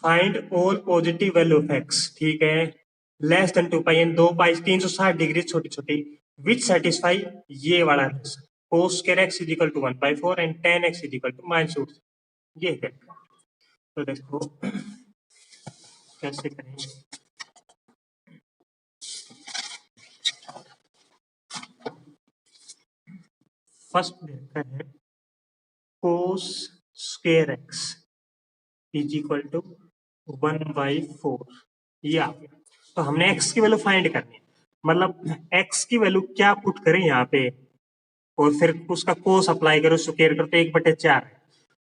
Find all positive value of x, ठीक है, less than 2 pi and 2 pi 360 degree छोटी छोटी विच सेटिस्फाई ये वाला cos square x is equal to 1/4 and tan x is equal to -√, ये है। तो देखो कैसे करेंगे। फर्स्ट देखते हैं cos square x is equal to 1/4, ये आ गया। तो हमने x की वैल्यू फाइंड करनी है, मतलब x की वैल्यू क्या पुट करें यहाँ पे और फिर उसका कोस अप्लाई करो, स्क्वायर करो तो 1/4 है।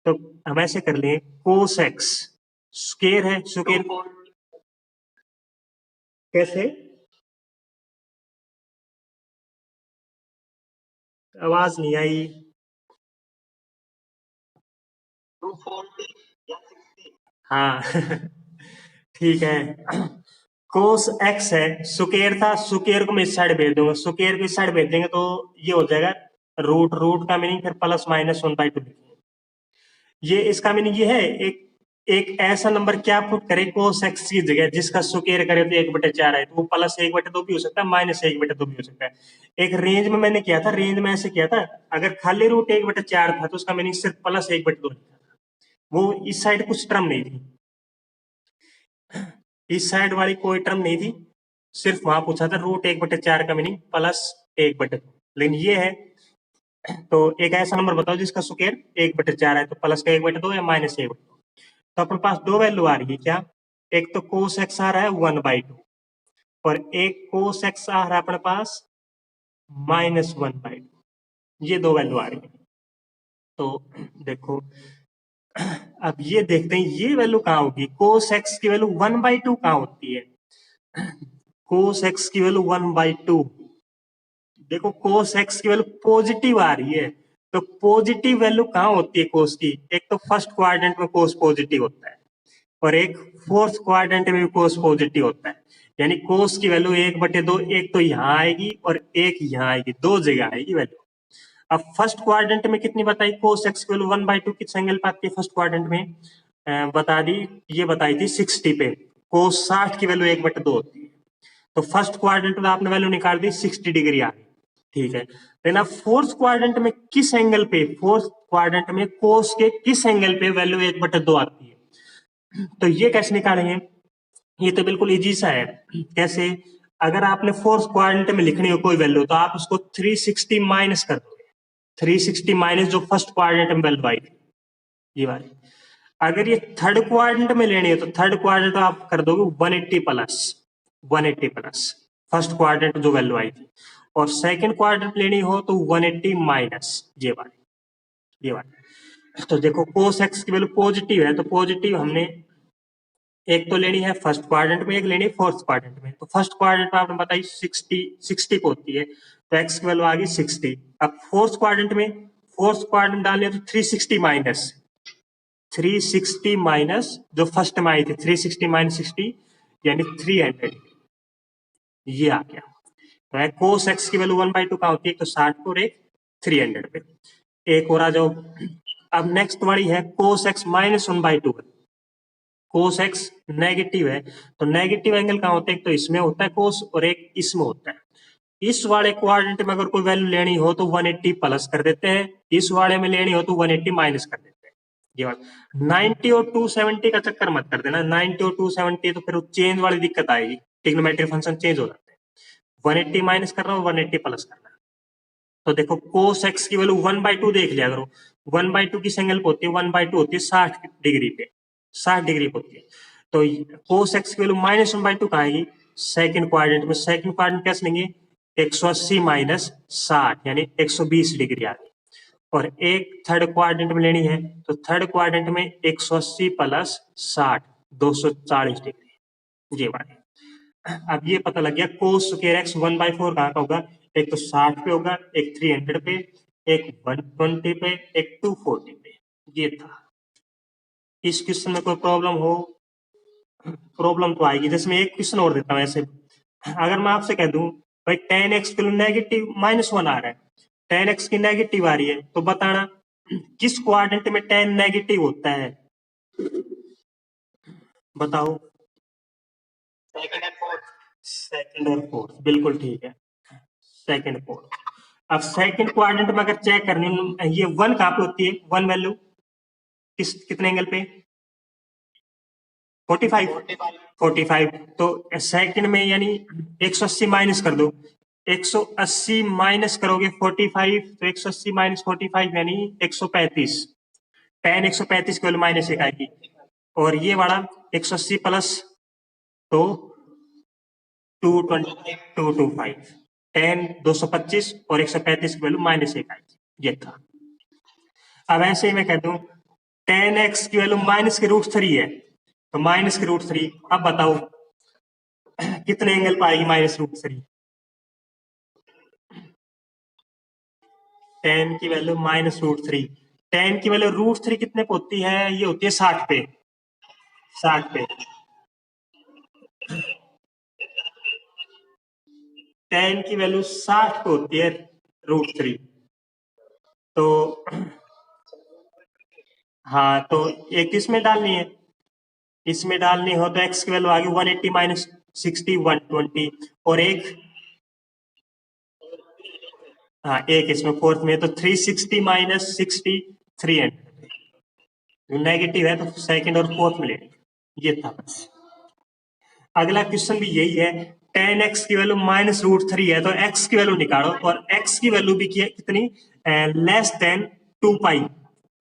तो हम ऐसे कर लें, कोस एक्स स्क्वायर है, स्क्वायर कैसे, आवाज नहीं आई। हाँ ठीक है, कोस एक्स है, स्क्वायर था, स्क्वायर को मैं इस साइड भेज दूंगा, स्क्वायर को इस साइड भेज देंगे तो ये हो जाएगा रूट, रूट का मीनिंग फिर +-1/2। ये इसका मीनिंग ये है, एक एक ऐसा नंबर क्या पुट करे कोस एक्स की जगह जिसका स्क्वायर करे तो 1/4 है, तो वो +1/2 भी हो सकता है, -1/2 भी हो सकता है। एक रेंज में मैंने किया था, रेंज में ऐसे किया था, अगर खाली रूट 1/4 था तो उसका मीनिंग सिर्फ +1/2 लिखा था, वो इस साइड कुछ टर्म नहीं थी, इस साइड वाली कोई टर्म नहीं थी, सिर्फ वहां पूछा था रूट 1/4 का मीनिंग +1/2। लेकिन ये है, तो एक ऐसा नंबर बताओ जिसका स्क्वायर 1/4 है, तो प्लस का 1/2 या -1/2। तो अपने पास दो वैल्यू आ रही है क्या, एक तो कोस एक्स आ रहा है 1/2 और एक कोस एक्स आ रहा है अपने पास -1/2, ये दो वैल्यू आ रही है। तो देखो अब ये देखते हैं ये वैल्यू कहाँ होगी, कोस एक्स की वैल्यू 1/2 कहाँ होती है, कोस एक्स की वैल्यू 1/2, देखो कोस एक्स की वैल्यू पॉजिटिव आ रही है, तो पॉजिटिव वैल्यू कहाँ होती है कोस की, एक तो फर्स्ट क्वाड्रेंट में कोस पॉजिटिव होता है और एक फोर्थ क्वाड्रेंट में भी कोस पॉजिटिव होता है, यानी कोस की वैल्यू 1/2, एक तो यहाँ आएगी और एक यहाँ आएगी, दो जगह आएगी वैल्यू। अब फर्स्ट क्वाड्रेंट में कितनी बताई, कोस एक्स की वैल्यू 1/2 किस एंगल पे आती है फर्स्ट क्वाड्रेंट में, बता दी, ये बताई थी 60 पे, कोस 60 की वैल्यू 1/2 होती है, तो फर्स्ट क्वाड्रेंट में आपने वैल्यू निकाल दी 60 डिग्री आ गई, ठीक है। लेकिन अब फोर्थ क्वाड्रेंट में किस एंगल पे, फोर्थ क्वाड्रेंट में कोस के किस एंगल पे वैल्यू 1/2 आती है, तो ये कैसे निकालेंगे, ये तो बिल्कुल इजी सा है। कैसे, अगर आपने फोर्थ क्वाड्रेंट में लिखनी हो कोई वैल्यू तो आप उसको 360 माइनस कर दोगे, 360 माइनस जो फर्स्ट क्वाड्रेंट में वैल्यू आई थी ये वाली। अगर ये थर्ड क्वाड्रेंट में लेनी है तो थर्ड क्वाड्रेंट आप कर दोगे 180 प्लस, 180 प्लस फर्स्ट क्वाड्रेंट जो वैल्यू आई थी, और सेकंड क्वाड्रेंट लेनी हो तो 180 माइनस ये वाली, ये वाली। तो देखो कोस एक्स की वैल्यू पॉजिटिव है, तो पॉजिटिव हमने एक तो लेनी है फर्स्ट क्वाड्रेंट में, एक लेनी है फोर्थ क्वाड्रेंट में, तो फर्स्ट क्वाड्रेंट में आपने बताई 60 पे होती है, तो एक्स की वैल्यू आ गई 60। अब फोर्थ क्वाड्रेंट में, फोर्थ क्वाड्रेंट डालने तो 360 माइनस, 360 माइनस जो फर्स्ट में आई थी 360 माइनस 60 यानी 300, ये आ गया। तो कोस एक्स की वैल्यू 1/2 कहाँ होती है, तो 60 पे और एक 300 पे। एक और आ जाओ, अब नेक्स्ट वाली है cos x -1/2, cos x negative है, तो नेगेटिव एंगल कहाँ होता है, एक तो इसमें होता है कोस और एक इसमें होता है। इस वाले क्वाड्रेंट में अगर कोई वैल्यू लेनी हो तो 180 प्लस कर देते हैं, इस वाले में लेनी हो तो 180 माइनस कर देते हैं, ये वाला। 90 और 270 का चक्कर मत कर देना, 90 और 270 तो फिर चेंज वाली दिक्कत आएगी, ट्रिग्नोमेट्रिक फंक्शन चेंज हो जाते हैं, 180 माइनस करना और 180 प्लस करना। तो देखो कोस एक्स की वैल्यू 1/2 देख लिया करो, 1/2 किस एंगल पे होती है, 1/2 होती है 60 डिग्री पे, 60 डिग्री पे होती है। तो कोस एक्स की वैल्यू -1/2 कहाँ आएगी, सेकंड क्वाड्रेंट में, सेकंड क्वाड्रेंट कैसे लेंगे, 180 माइनस 60 यानी 120 डिग्री आ गई, और एक थर्ड क्वाड्रेंट में लेनी है तो थर्ड क्वाड्रेंट में 180 प्लस 60 240 डिग्री, ये वाली। अब ये पता लग गया कोस स्क्वायर एक्स 1/4 कहाँ का होगा, एक तो 60 पे होगा, एक 300 पे, एक 120 पे, एक 240 पे, ये था। इस क्वेश्चन में कोई प्रॉब्लम हो, प्रॉब्लम तो आएगी। जैसे मैं एक क्वेश्चन और देता हूँ ऐसे, अगर मैं आपसे कह दूं भाई tan x के नेगेटिव -1 आ रहा है, tan x की नेगेटिव आ रही है, तो बताना किस क्वाड्रेंट में tan नेगेटिव होता है, बताओ। सेकंड और फोर्थ, बिल्कुल ठीक है। Second fourth. अब सेकंड क्वाड्रेंट में अगर चेक करनी, ये वन कहाँ पे होती है, वन वैल्यू कितने एंगल पे, 45। 45 तो सेकंड में यानी 180 माइनस कर दो, 180 माइनस करोगे 45, तो 180 माइनस 45 यानी 135। tan 135 केवल माइनस एक आएगी, और ये वाला 180 प्लस, तो 225। tan 225 और 135 की वैल्यू माइनस एक आएगी, ये था। अब ऐसे ही मैं कह दूं tan x की वैल्यू माइनस के रूट 3 है, तो माइनस के रूट 3। अब बताओ कितने एंगल पाएगी माइनस रूट 3। tan की वैल्यू माइनस रूट 3, tan की वैल्यू रूट 3 कितने पे होती है, ये होती है 60 पे, 60 पे। tan की वैल्यू 60 पे होती है रूट 3, तो हाँ, तो एक इसमें डालनी है, इसमें डालनी हो तो x की वैल्यू आ गई 180 माइनस 60, 120, और एक, हाँ एक इसमें फोर्थ में, तो 360 माइनस 60, 300। नेगेटिव है तो सेकंड और फोर्थ में लेंगे, ये था बस। अगला क्वेश्चन भी यही है, tan x की वैल्यू माइनस रूट 3 है, तो x की वैल्यू निकालो, और x की वैल्यू भी कितनी, लेस देन 2 पाई,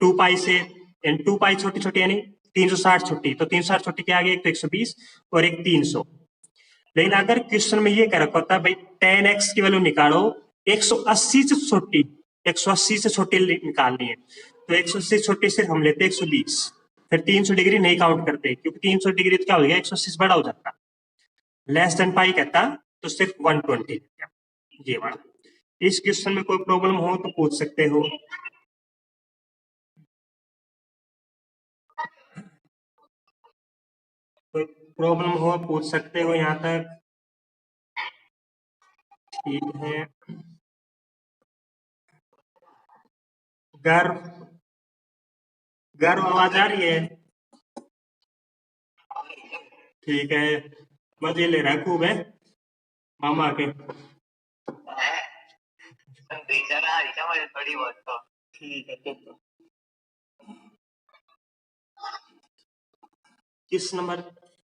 2 पाई से, 2 पाई छोटी छोटी यानी 360 छुट्टी, तो 360 छुट्टी के आगे एक तो 120 और एक 300। लेकिन अगर क्वेश्चन में ये कह रखा होता है भाई tan x की वैल्यू निकालो 180 से छोटी, 180 से छोटी निकालनी है, तो 180 से छोटी सिर्फ हम लेते 120, फिर 300 डिग्री नहीं काउंट करते, क्योंकि 300 डिग्री तो क्या हो गया 180 से बड़ा हो जाता, लेस देन पाई कहता तो सिर्फ 120। ये वाला, इस क्वेश्चन में कोई प्रॉब्लम हो तो पूछ सकते हो। कोई प्रॉब्लम हो पूछ सकते हो यहाँ तक, ठीक है। गर्व, गर्व आवाज आ रही है, ठीक है। मजे ले रहा है खूब है मामा के, ठीक है। तो किस नंबर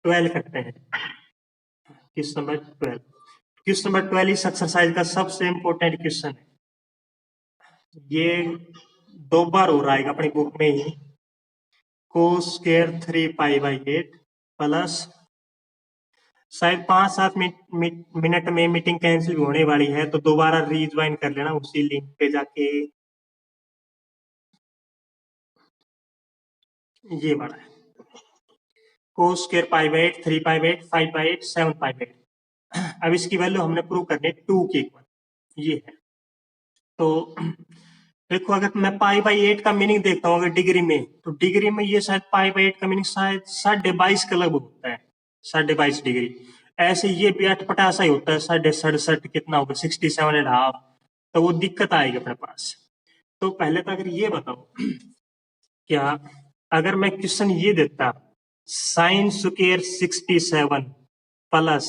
12 करते हैं, किस नंबर 12, किस नंबर 12 इस एक्सरसाइज का सबसे इंपॉर्टेंट क्वेश्चन है। ये 2 बार हो रहा है अपनी बुक में ही, कोस स्क्वायर 3 पाई/8 प्लस, शायद 5-7 मिनट में मीटिंग कैंसिल होने वाली है, तो दोबारा रीज्वाइन कर लेना उसी लिंक पे जाके, ये वाला है कोस स्क्वायर पाई/8, 3 पाई/8, 5/8, 7 पाई/8। अब इसकी वैल्यू हमने प्रूव करनी है 2 के इक्वल, ये है। तो देखो अगर मैं पाई/8 का मीनिंग देखता हूँ अगर डिग्री में, तो डिग्री में ये शायद पाई/8 का मीनिंग शायद 22.5 के लगभग होता है, 22.5 डिग्री। ऐसे ये भी अटपटा सा ही होता है, 67.5 कितना होगा, 67.5, तो वो दिक्कत आएगी अपने पास। तो पहले तो अगर ये बताओ क्या, अगर मैं क्वेश्चन ये देता sine square 67 plus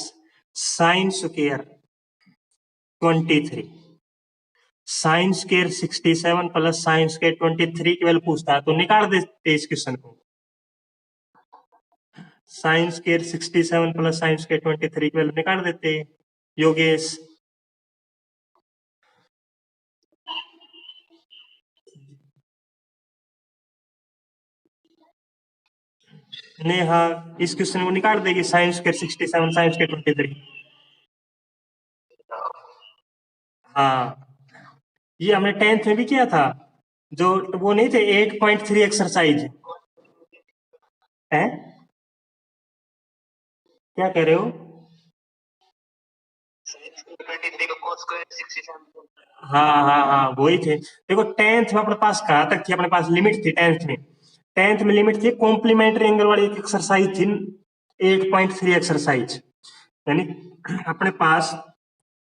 sine square 23, sine square 67 plus sine square 23 की वैल्यू पूछता है, तो निकाल देते इस क्वेश्चन को। Sine square 67 plus sine square 23 की वैल्यू निकाल देते योगेश। नेहा इस क्वेश्चन को निकाल देगी, साइन स्क्वायर 67 साइन स्क्वायर 23। हाँ, ये हमने 10th में भी किया था, जो वो नहीं थे 8.3 एक्सरसाइज है, क्या कह रहे हो। हाँ हाँ हाँ वही थे। देखो 10th में अपने पास कहाँ तक थी, अपने पास लिमिट थी 10th में, 10th में लिमिट थी कॉम्प्लीमेंट्री एंगल वाली एक एक्सरसाइज थी 8.3 एक्सरसाइज, यानी अपने पास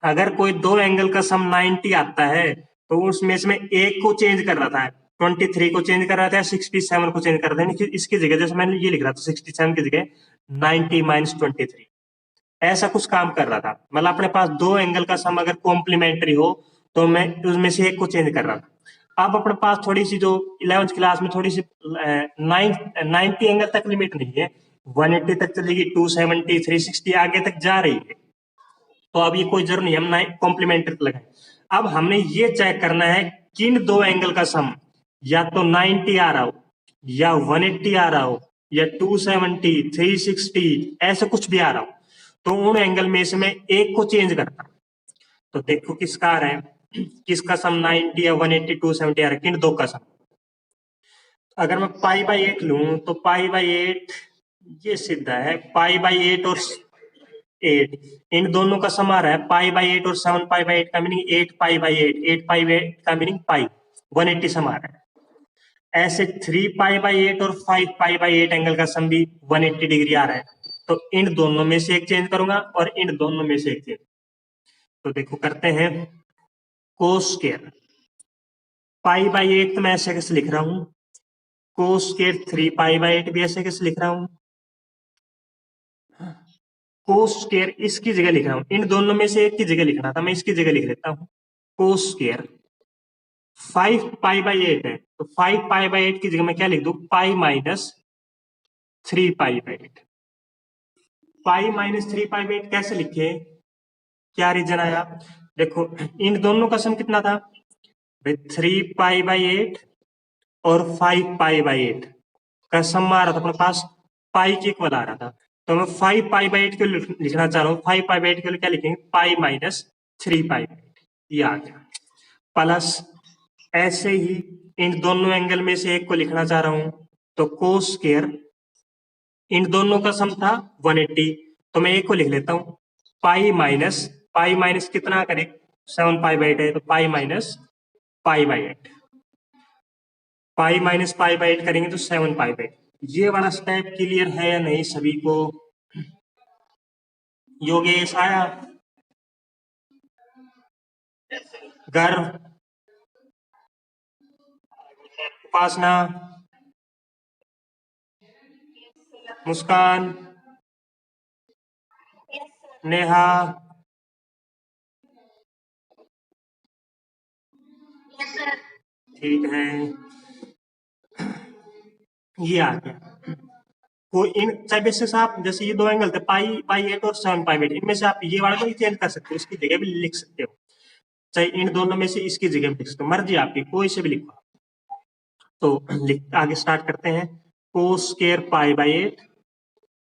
अगर कोई दो एंगल का सम 90 आता है, तो उसमें से एक को चेंज कर रहा था, 23 को चेंज कर रहा था, 67 को चेंज कर रहा था, इसकी जगह जैसे मैंने ये लिख रहा था 67 की जगह 90 माइनस 23, ऐसा कुछ काम कर रहा था। मतलब अपने पास दो एंगल का सम अगर कॉम्प्लीमेंट्री हो तो मैं उसमें से एक को चेंज कर रहा था। अब अपने पास थोड़ी सी जो 11th क्लास में थोड़ी सी 90 एंगल तक लिमिट नहीं है, 180 तक चलेगी, 270, 360 आगे तक जा रही है। तो अब ये कोई जरूर नहीं हम कॉम्प्लीमेंट्री लगाए। अब हमने ये चेक करना है किन दो एंगल का सम या तो 90 आ रहा हो या 180 आ रहा हो या 270, 360 ऐसे कुछ भी आ रहा हो, तो उन एंगल में से मैं एक को चेंज करता। तो देखो किसका आ रहा है, किसका सम 90 या 180, 270 आ रहा है, किन दो का सम। अगर मैं पाई बाई 8 लूं तो पाई बाई 8 ये सीधा है, पाई बाई 8 और 8 इन दोनों का सम आ रहा है पाई बाई 8 और 7 पाई बाई 8 का meaning 8 pi by 8, 8 pi by 8 का मीनिंग पाई, 180 सम आ रहा है। ऐसे 3 पाई बाई 8 और 5 पाई बाई 8 एंगल का सम भी 180 डिग्री आ रहा है। तो इन दोनों में से एक चेंज करूंगा और इन दोनों में से एक चेंज। तो देखो करते हैं कोस स्क्वायर पाई बाई 8 तो मैं ऐसे कैसे लिख रहा हूं, कोस स्क्वायर 3 पाई बाई 8 भी ऐसे कैसे लिख रहा हूं, कोस स्क्वायर इसकी जगह लिख रहा हूं, इन दोनों में से एक की जगह लिखना था, मैं इसकी जगह लिख लेता हूं। कोस स्क्वायर 5 पाई बाई 8 है तो 5 पाई बाई 8 की जगह मैं क्या लिख दूं, pi minus 3 pi by 8। Pi minus 3 pi by 8 कैसे लिखे, क्या रीजन आया, देखो इन दोनों का सम कितना था भाई, 3 पाई बाई 8 और 5 पाई बाई 8 का सम आ रहा था अपने पास, पाई के इक्वल आ रहा था। तो मैं 5 पाई बाई 8 के लिए लिखना चाह रहा हूँ, 5 पाई बाई 8 के लिए क्या लिखेंगे, पाई माइनस 3 पाई बाई 8, ये आ गया। प्लस ऐसे ही इन दोनों एंगल में से एक को लिखना चाह रहा हूं, तो कोस स्क्वायर इन दोनों का सम था 180, तो मैं एक को लिख लेता हूं, पाई माइनस कितना करें, 7 पाई बाई 8 है तो pi minus pi by 8, pi minus pi by 8 करेंगे तो 7 पाई बाई 8। ये वाला स्टेप क्लियर है या नहीं सभी को, योगेश आया, गर्व, उपासना, मुस्कान, नेहा, ठीक है, ये आ गया। को इन चाहे बेसिस आप जैसे ये दो एंगल थे पाई बाई 8 और 7 पाई बाई 8, इनमें से आप ये वाला को भी चेंज कर सकते हो, इसकी जगह भी लिख सकते हो, चाहे इन दोनों में से इसकी जगह भी लिख सकते हो, मर्जी आपकी, कोई से भी लिखो। तो आगे स्टार्ट करते हैं, cos square pi by 8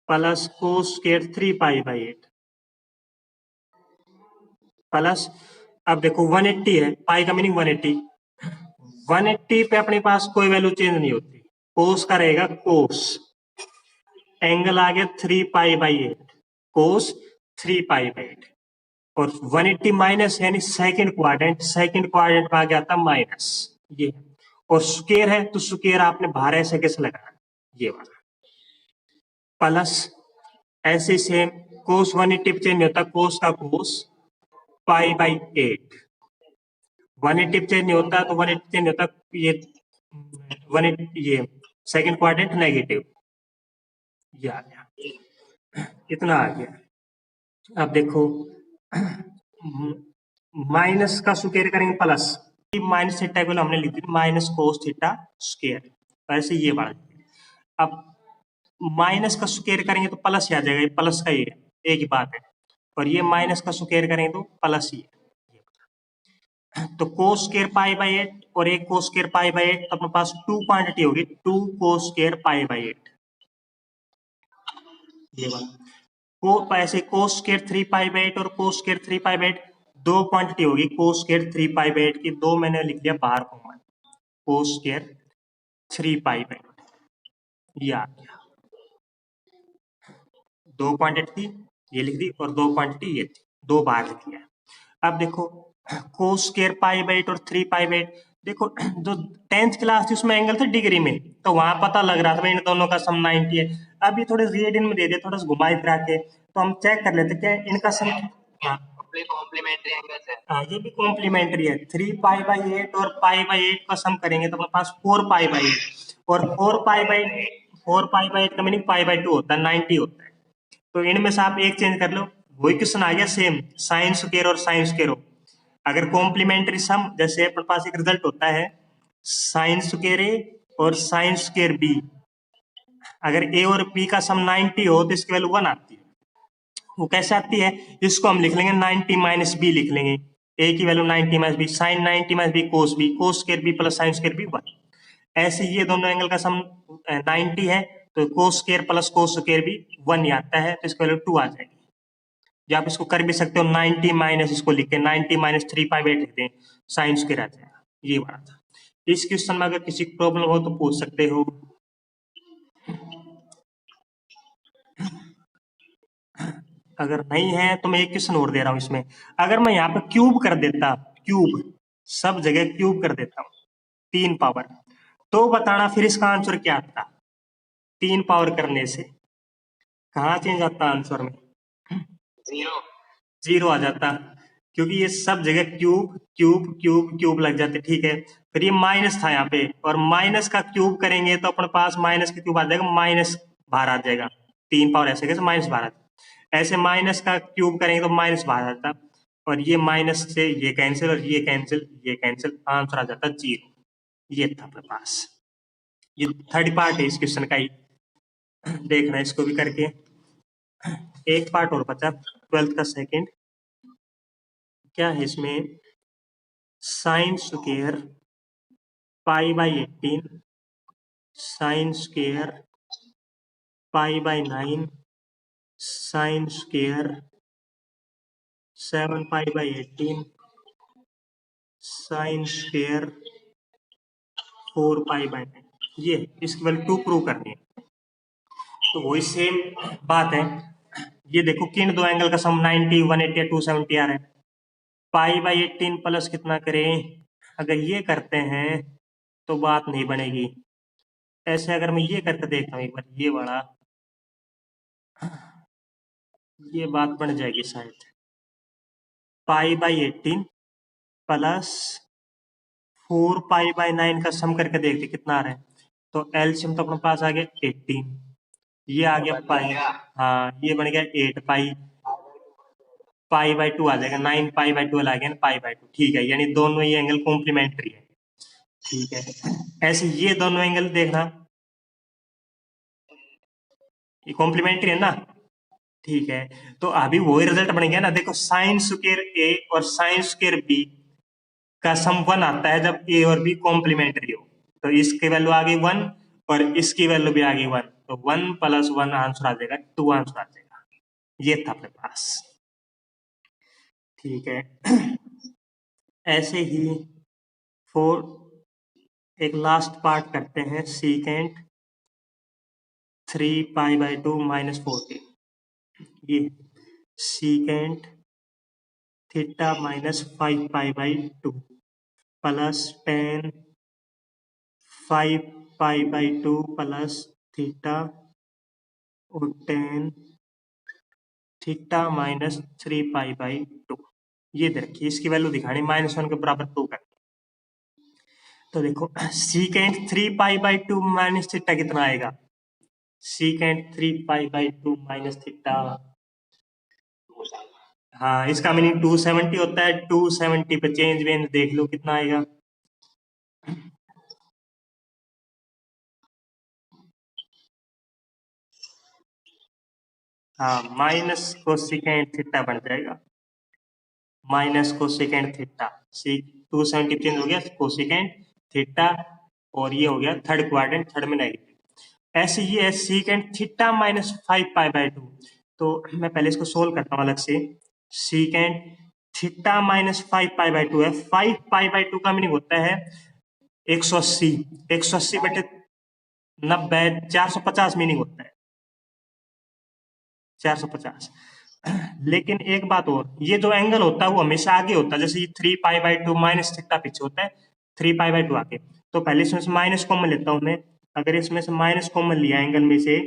plus cos square 3 pi by 8 plus, अब देखो 180 है, पाई का मीनिंग 180, 180 पे अपने पास कोई वैल्यू चेंज नहीं होती, कोस का रहेगा कोस, एंगल आ गया 3 pi by 8, cos 3 pi by 8, और 180 माइनस यानी सेकंड क्वाड्रेंट में आ गया था माइनस, ये, और स्क्वायर है तो स्क्वायर आपने बाहर ऐसे कैसे लगाना, ये वाला, प्लस ऐसे सेम कोस 180 पे चेंज नहीं होता, कोस का कोस पाई बाई 8, 180 पे चेंज नहीं होता तो 180 चेंज नहीं होता, ये 180 ये सेकंड क्वाड्रेंट नेगेटिव, ये आ गया, इतना आ गया। अब देखो माइनस का स्क्वायर करेंगे प्लस, माइनस थीटा को हमने लिख दी माइनस कोस थीटा स्क्वायर, ऐसे ये बढ़ा। अब माइनस का स्क्वायर करेंगे तो प्लस ही आ जाएगा, ये प्लस का ही है, एक ही बात है, और ये माइनस का स्क्वायर करेंगे तो प्लस ही है। तो कोस स्क्वायर पाई बाई 8 और एक कोस स्क्वायर पाई बाई 8, तो अपने पास टू क्वांटिटी होगी, 2 कोस स्क्वायर पाई बाई 8, ये वाला को ऐसे कोस स्क्वायर 3 पाई बाई 8 और कोस स्क्वायर 3 पाई बाई 8 दो क्वांटिटी होगी, कोस स्क्वायर 3 पाई बाई 8 की, दो मैंने लिख दिया बाहर common, cos square 3 pi by 8, ये आ गया, दो क्वांटिटी थी ये लिख दी और दो क्वांटिटी ये थी, दो बार लिख दिया। अब देखो कोस स्क्वायर पाई बाई 8 और 3 पाई बाई 8, देखो जो 10th क्लास थी उसमें एंगल थे डिग्री में, तो वहां पता लग रहा था इन दोनों का सम 90 है। अब ये थोड़े रेडियन में दे दिया, थोड़ा सा घुमाई फिरा के, तो हम चेक कर लेते क्या इनका सम, हाँ कॉम्प्लीमेंट्री एंगल है, हाँ ये भी कॉम्प्लीमेंट्री है, 3 पाई बाई 8 और पाई बाई 8 का सम करेंगे तो अपने पास 4 पाई बाई 8, और 4 पाई बाई 4π/8 का मीनिंग π/2 होता है, 90 होता है। तो इनमें से आप एक चेंज कर लो, वही क्वेश्चन आ गया सेम, साइन स्क्वायर और साइन स्क्वायर हो। अगर कॉम्प्लीमेंट्री सम, जैसे अपने पास एक रिजल्ट होता है साइन स्क्वायर ए और साइन स्क्वायर बी, अगर ए और बी का सम 90 हो तो इसकी वैल्यू 1 आती है। वो कैसे आती है, इसको हम लिख लेंगे 90 माइनस बी लिख लेंगे, ए की value 90 minus B, sine 90 minus B cos square B plus sine square B 1। ऐसे ये दोनों एंगल का सम 90 है तो cos square plus cos square भी 1 ही आता है, तो इसकी वैल्यू 2 आ जाएगी। या आप इसको कर भी सकते हो 90 माइनस, इसको लिख के 90 माइनस 3π/8 लिख दें, साइन स्क्वायर आ जाएगा। ये बात था। इस क्वेश्चन में अगर किसी को प्रॉब्लम हो तो पूछ सकते हो। अगर नहीं है तो मैं एक क्वेश्चन और दे रहा हूं इसमें, अगर मैं यहाँ पे क्यूब कर देता, क्यूब सब जगह क्यूब कर देता हूँ 3 पावर, तो बताना फिर इसका आंसर क्या आता। 3 पावर करने से कहाँ चेंज आता आंसर में, जीरो आ जाता, क्योंकि ये सब जगह क्यूब क्यूब क्यूब क्यूब लग जाते। ठीक है, फिर ये माइनस था यहाँ पे, और माइनस का क्यूब करेंगे तो अपने पास माइनस का क्यूब आ जाएगा, माइनस बाहर आ जाएगा। 3 पावर ऐसे कैसे माइनस बाहर आ जाएगा, ऐसे माइनस का क्यूब करेंगे तो माइनस बाहर आता, और ये माइनस से ये कैंसिल और ये कैंसिल ये कैंसिल, आंसर आ जाता 0। ये था अपने पास। ये थर्ड पार्ट है इस क्वेश्चन का ही, देखना इसको भी करके। एक पार्ट और बचा 12th का सेकंड, क्या है इसमें, sine square π/18 sine square π/9 sine square 7π/18 sine square 4π/9। ये इसकी वैल्यू 2 प्रूव करनी है। तो वही सेम बात है, ये देखो किन दो एंगल का सम 90 180 या 270 आ रहा है। π/18 प्लस कितना करें, अगर ये करते हैं तो बात नहीं बनेगी। ऐसे अगर मैं ये करके देखता हूँ एक बार, ये बड़ा, ये बात बन जाएगी शायद। π/18 प्लस 4π/9 का सम करके देखते कितना आ रहा है। तो एलसीएम तो अपने पास आ गया 18, ये आ गया पाई, हाँ ये बन गया 8 पाई, π/2 आ जाएगा, 9 π/2 आ गया ना, π/2। ठीक है, यानी दोनों ये एंगल कॉम्प्लीमेंट्री है। ठीक है, ऐसे ये दोनों एंगल देखना, ये कॉम्प्लीमेंट्री है ना। ठीक है, तो अभी वही रिजल्ट बन गया ना, देखो साइन स्क्वायर ए और साइन स्क्वायर बी का सम 1 आता है जब ए और बी कॉम्प्लीमेंट्री हो। तो इसकी वैल्यू आ गई 1 और इसकी वैल्यू भी आ गई 1, तो 1 + 1 आंसर आ जाएगा 2 आंसर आ जाएगा। ये था अपने पास। ठीक है, ऐसे ही फोर एक लास्ट पार्ट करते हैं, सीकेंट 3π/2 - 14। ये secant theta -5π/2 plus tan 5π/2 plus theta और tan थीटा -3π/2। ये देखिए इसकी वैल्यू दिखानी, -1 के बराबर 2 करनी। तो देखो सीकेंट 3π/2 माइनस थीटा कितना आएगा, सीकेंट 3π/2 माइनस थीटा, हाँ इसका मीनिंग 270 होता है। 270 पे चेंज वेंज देख लो कितना आएगा, हाँ माइनस कोसेकेंट थीटा बन जाएगा, माइनस कोसेकेंट थीटा। सी 270 चेंज हो गया कोसेकेंट थीटा, और ये हो गया थर्ड क्वाड्रेंट, थर्ड में नेगेटिव। ऐसे ये है सीकेंट थीटा -5π/2। तो मैं पहले इसको सोल्व करता हूँ अलग से। सीकेंट थीटा -5π/2 है, 5π/2 का मीनिंग होता है 180, 180/90 450 मीनिंग होता है, 450। लेकिन एक बात और, ये जो एंगल होता है वो हमेशा आगे होता है, जैसे ये 3π/2 माइनस थीटा पीछे होता है, 3π/2 आगे। तो पहले इसमें से माइनस कॉमन लेता हूं मैं, अगर इसमें से माइनस कॉमन लिया एंगल में से,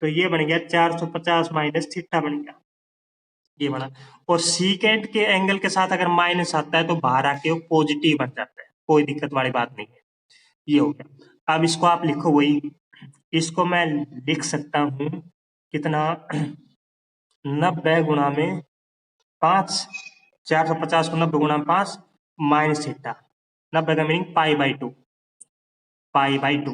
तो ये बन गया 450 माइनस थीटा बन गया, ये बना। और सीकेंट के एंगल के साथ अगर माइनस आता है तो बाहर आके वो पॉजिटिव बन जाता है, कोई दिक्कत वाली बात नहीं है। ये हो गया। अब इसको आप लिखो वही इसको मैं लिख सकता हूं कितना 90 गुणा में 5, 450 को 90 गुणा में 5 माइनस थीटा। 90 का meaning pi by 2, pi by 2।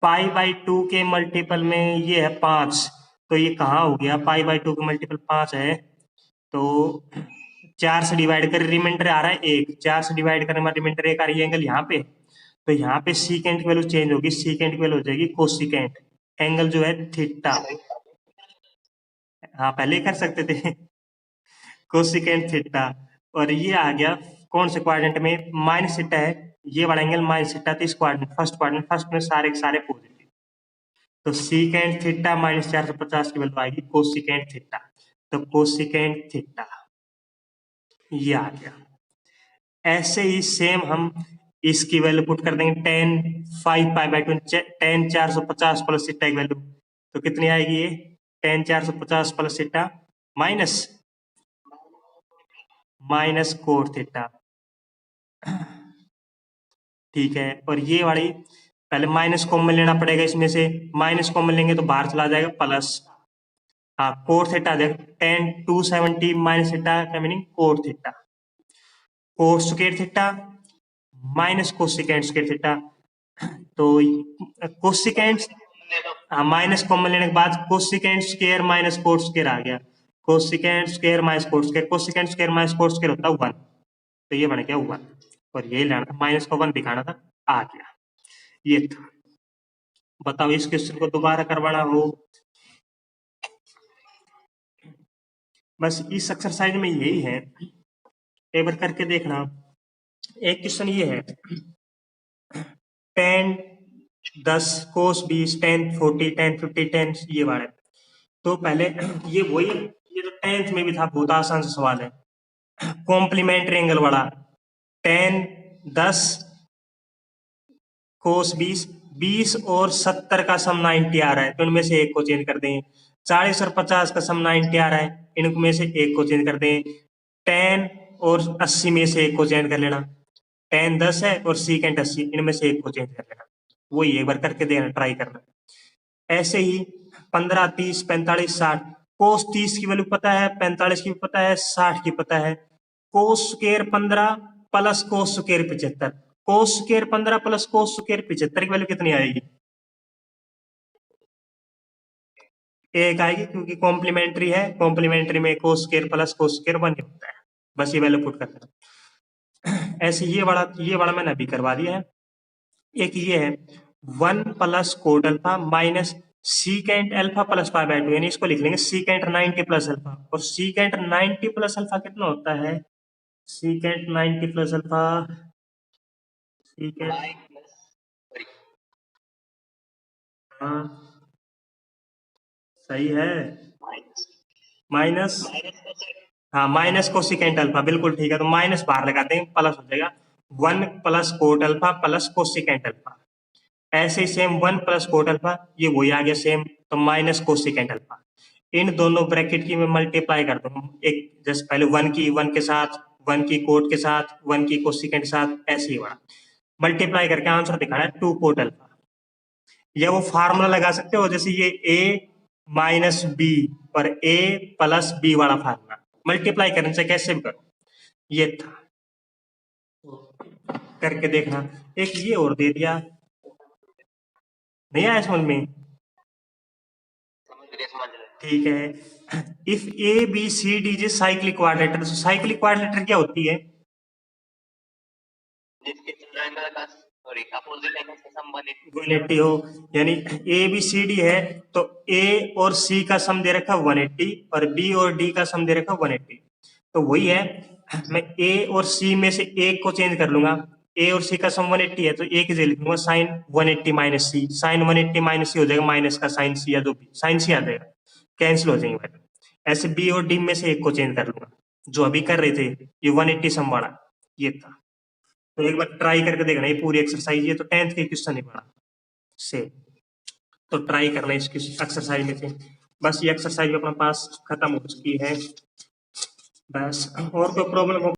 Pi by 2 के मल्टीपल में ये है 5, तो ये कहाँ हो गया? पाई बाई 2 के मल्टीपल 5 है, तो 4 से डिवाइड कर रिमाइंडर आ रहा है 1, 4 से डिवाइड करने में रिमाइंडर 1 आ रही है एंगल यहाँ पे, तो यहाँ पे सीकेंट की वैल्यू चेंज होगी, सीकेंट की वैल्यू हो जाएगी कोसिकेंट, एंगल जो है थीटा। हाँ पहले ही कर सकते थे कोसिकेंट थीटा। और ये आ गया कौन से क्वाड्रेंट में? माइनस थीटा है, ये वाला एंगल माइनस थीटा, तो इस क्वाड्रेंट फर्स्ट में सारे के सारे पॉजिटिव, तो सीकेंट थीटा माइनस 450 की वैल्यू आएगी कोसिकेंट थीटा, तो कोसिकेंट थीटा ये आ गया। ऐसे ही सेम हम इसकी वैल्यू पुट कर देंगे, tan 5 pi by 2, tan 450 plus theta की वैल्यू, तो कितनी आएगी ये? tan 450 plus theta minus cot theta, ठीक है। और ये वाली पहले माइनस कॉमन लेना पड़ेगा, इसमें से माइनस कॉमन लेंगे तो बाहर चला जाएगा प्लस, हाँ cot theta tan 270 minus theta का meaning cot theta, cot square theta minus cosecant square theta, तो कोसिकेंट, हाँ माइनस कॉमन लेने के बाद cosecant square minus cot square आ गया, cosecant square minus cot square, cosecant square minus cot square होता है 1, तो ये बन गया 1, और ये लेना था माइनस को 1 दिखाना था, आ गया ये था। बताओ इस क्वेश्चन को दोबारा करवाना हो, बस इस एक्सरसाइज में यही है, एक बार करके देखना। एक क्वेश्चन ये है tan 10 cos 20 tan 40 tan 50 tan ये वाला, तो पहले ये वही, ये तो 10th में भी था, बहुत आसान सा सवाल है, कॉम्प्लीमेंट्री एंगल वाला, tan 10 cos 20, 20 और 70 का सम 90 आ रहा है, तो इनमें से एक को चेंज कर दें। 40 और 50 का सम 90 आ रहा है, इनमें से एक को चेंज कर दें। 10 और 80 में से एक को चेंज कर लेना, tan 10 है और सीकेंट 80, इनमें से एक को चेंज कर लेना, वही एक बार करके देना, ट्राई करना। ऐसे ही 15, 30, 45, 60, कोस 30 की वैल्यू पता है, 45 की पता है, 60 की पता है, cos square 15 plus cos square 75, cos square 15 plus cos square 75 की वैल्यू कितनी आएगी? एक आएगी, क्योंकि कॉम्प्लीमेंट्री है, कॉम्प्लीमेंट्री में cos square plus cos square 1 होता है, बस ये वैल्यू पुट करना। ऐसे ये वाला मैंने अभी करवा दिया है। एक ये है 1 plus coat alpha minus secant alpha plus pi by 2, यानी इसको लिख लेंगे सीकेंट 90 प्लस अल्फा, और सीकेंट 90 प्लस अल्फा कितना होता है? सीकेंट 90 प्लस अल्फा, सीकेंट, हाँ सही है, माइनस, हाँ माइनस कोसिकेंट अल्फा, बिल्कुल ठीक है, तो माइनस बाहर लगाते हैं, प्लस हो जाएगा 1 plus coat alpha plus cosecant alpha. ऐसे ही सेम 1 प्लस कोट अल्फा, ये वही आ गया सेम, तो माइनस कोसिकेंट अल्फा। इन दोनों ब्रैकेट की मैं मल्टीप्लाई कर दूं, एक जस्ट पहले 1 की 1 के साथ, 1 की कोट के साथ, 1 की कोसिकेंट के साथ, ऐसे ही बड़ा मल्टीप्लाई करके आंसर दिखाना है 2 कोट अल्फा। या वो फार्मूला लगा सकते हो, जैसे ये a माइनस बी और a प्लस बी वाला फार्मूला, मल्टीप्लाई करने से कैसे भी करो, ये था, करके देखना। एक ये और दे दिया, नहीं आया समझ में? ठीक है, if A B C D is cyclic quadrilateral, cyclic quadrilateral क्या होती है? वन एट्टी हो, यानी ए बी सी डी है, तो ए और सी का सम दे रखा 180 और बी और डी का सम दे रखा 180, तो वही है, मैं ए और सी में से एक को चेंज कर लूंगा, ए और सी का सम 180 है, तो ए की जगह लिख लूंगा साइन 180 माइनस सी, साइन 180 माइनस सी हो जाएगा, माइनस का साइन सी, या जो भी साइन सी आ जाएगा, कैंसिल हो जाएंगे भाई। ऐसे बी और डी में से एक को चेंज कर लूंगा, जो अभी कर रहे थे, ये 180 सम वाला ये था, तो एक बार ट्राई करके देखना, ये पूरी एक्सरसाइज, ये तो 10th के क्वेश्चन ही पड़ा से, तो ट्राई करना इस एक्सरसाइज में से। बस ये एक्सरसाइज अपने पास खत्म हो चुकी है, बस और कोई प्रॉब्लम हो